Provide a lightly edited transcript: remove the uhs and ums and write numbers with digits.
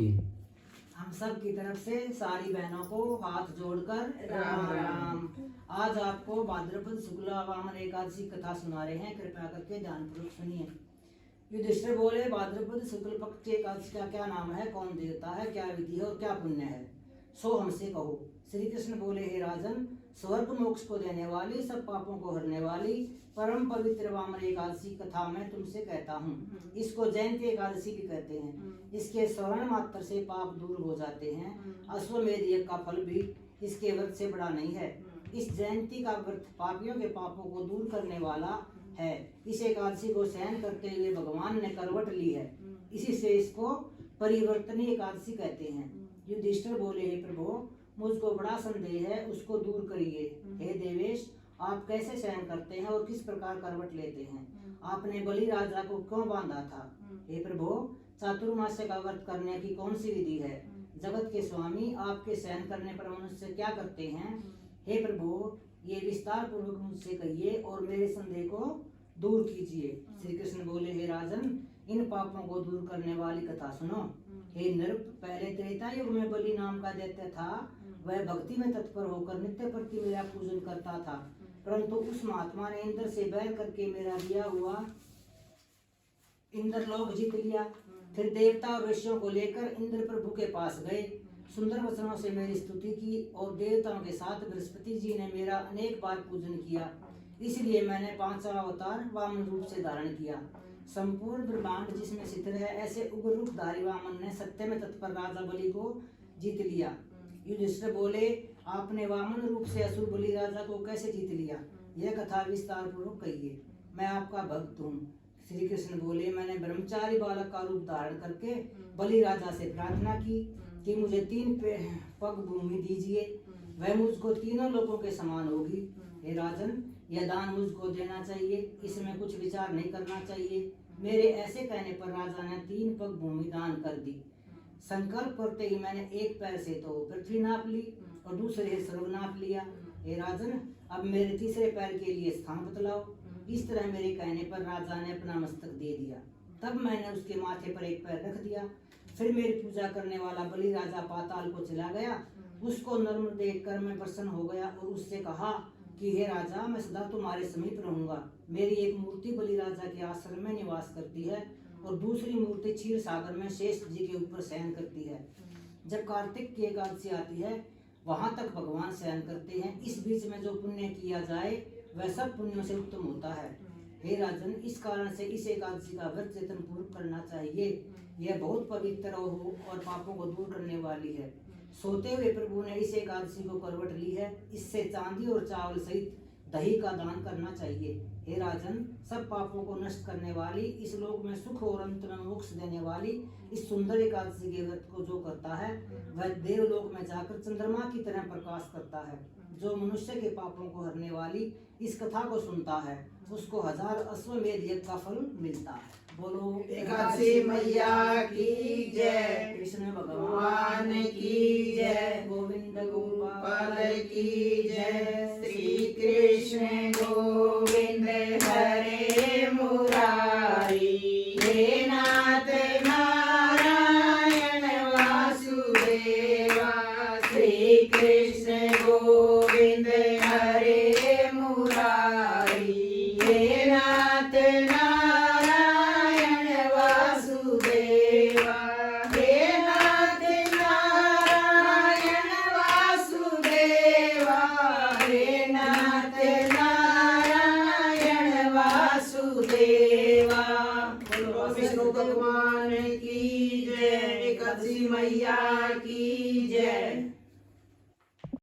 जी। हम सब की तरफ से सारी बहनों को हाथ जोड़कर राम राम। आज आपको भाद्रपद शुक्ला वामन एकादशी कथा सुना रहे हैं, कृपया करके ध्यानपूर्वक सुनिए। युधिष्ठिर बोले, भाद्रपद शुक्ल पक्ष की एकादशी का क्या नाम है, कौन देवता है, क्या विधि है और क्या पुण्य है, सो हमसे कहो। श्री कृष्ण बोले, हे राजन, स्वर्ग मोक्ष को देने वाली, सब पापों को हरने वाली परम पवित्र वामन एकादशी कथा मैं तुमसे कहता हूँ। इसको जयंती एकादशी भी कहते हैं। इसके श्रवण मात्र से पाप दूर हो जाते हैं। अश्वमेध यज्ञ का फल भी इसके व्रत से बड़ा नहीं है। इस जयंती का व्रत पापियों के पापों को दूर करने वाला है। इस एकादशी को सहन करते हुए भगवान ने करवट ली है, इसी से इसको परिवर्तनीय एकादशी कहते हैं। युधिष्ठिर बोले, हे प्रभु, मुझको बड़ा संदेह है, उसको दूर करिए। हे देवेश, आप कैसे सहन करते हैं और किस प्रकार करवट लेते हैं? आपने बलि राजा को क्यों बांधा था? हे प्रभु, चातुर्मास्य का व्रत करने की कौन सी विधि है? जगत के स्वामी, आपके सहन करने पर मनुष्य क्या करते हैं? हे प्रभु, ये विस्तार पूर्वक मुझसे कहिए और मेरे संदेह को दूर कीजिए। श्री कृष्ण बोले, हे राजन, इन पापों को दूर करने वाली कथा सुनो। हे नृप, पहले त्रेता युग में बलि नाम का दैत्य था। वह भक्ति में तत्पर होकर नित्य प्रति मेरा पूजन करता था, परंतु उस महात्मा ने इंद्र से बैर करके मेरा दिया हुआ इंद्रलोक जीत लिया। फिर देवता और ऋषियों को लेकर इंद्र प्रभु के पास गए, सुंदर वचनों से मेरी स्तुति की और देवताओं के साथ बृहस्पति जी ने मेरा अनेक बार पूजन किया। इसलिए मैंने 5वां अवतार वामन रूप से धारण किया। संपूर्ण ब्रह्मांड जिसमें स्थित है, ऐसे उग्र रूपधारी वामन ने सत्य में तत्पर राजा बलि को जीत लिया। युधिष्ठिर बोले, आपने वामन रूप से असुर बलि राजा को कैसे जीत लिया? यह कथा विस्तार पूर्वक कहिए, मैं आपका भक्त हूँ। श्री कृष्ण बोले, मैंने ब्रह्मचारी बालक का रूप धारण करके बलि राजा से प्रार्थना की कि मुझे 3 पग भूमि दीजिए, वह मुझको तीनों लोगों के समान होगी। हे राजन, यह दान मुझको देना चाहिए, इसमें कुछ विचार नहीं करना चाहिए। मेरे ऐसे कहने पर राजा ने 3 पग भूमि दान कर दी। संकल्प करते ही मैंने एक पैर से तो पृथ्वी नाप ली और दूसरे से स्वर्ग नाप लिया। हे राजन, अब मेरे तीसरे पैर के लिए स्थान बतलाओ। इस तरह मेरे कहने पर राजा ने अपना मस्तक दे दिया। तब मैंने उसके माथे पर एक पैर रख दिया। फिर मेरी पूजा करने वाला बलि राजा पाताल को चला गया। उसको नर्म देखकर मैं प्रसन्न हो गया और उससे कहा कि हे राजा, मैं सदा तुम्हारे समीप रहूंगा। मेरी एक मूर्ति बलि राजा के आश्रम में निवास करती है और दूसरी मूर्ति क्षीर सागर में शेष जी के ऊपर शयन करती है। जब कार्तिक की एकादशी आती है, वहां तक भगवान शयन करते हैं। इस बीच में जो पुण्य किया जाए वह सब पुण्यों से उत्तम होता है। हे राजन, इस कारण से इस एकादशी का व्रत चेतन पूर्वक करना चाहिए। यह बहुत पवित्र और पापों को दूर करने वाली है। सोते हुए प्रभु ने इस एकादशी को करवट ली है। इससे चांदी और चावल सहित दही का दान करना चाहिए। हे राजन, सब पापों को नष्ट करने वाली, इस लोक में सुख और अंत में मोक्ष देने वाली इस सुंदर एकादशी के व्रत को जो करता है, वह देवलोक में जाकर चंद्रमा की तरह प्रकाश करता है। जो मनुष्य के पापों को हरने वाली इस कथा को सुनता है, उसको 1000 अश्वमेध यज्ञ का फल मिलता है। बोलो एकादशी मैया की जय, कृष्ण भगवान की जय, गोविंद गोपाल की जय। श्री कृष्ण गोविंद हरे मुरारी, हे नाथ नारायण वासुदेवा। श्री कृष्ण गोविंद हरे मुरारी, हे नाथ नारायण वासुदेवा। हे नाथ नारायण वासुदेवा, हे नाथ नारायण वासुदेवा। बोलो विष्णु भगवान की जय, एकादशी मैया की जय।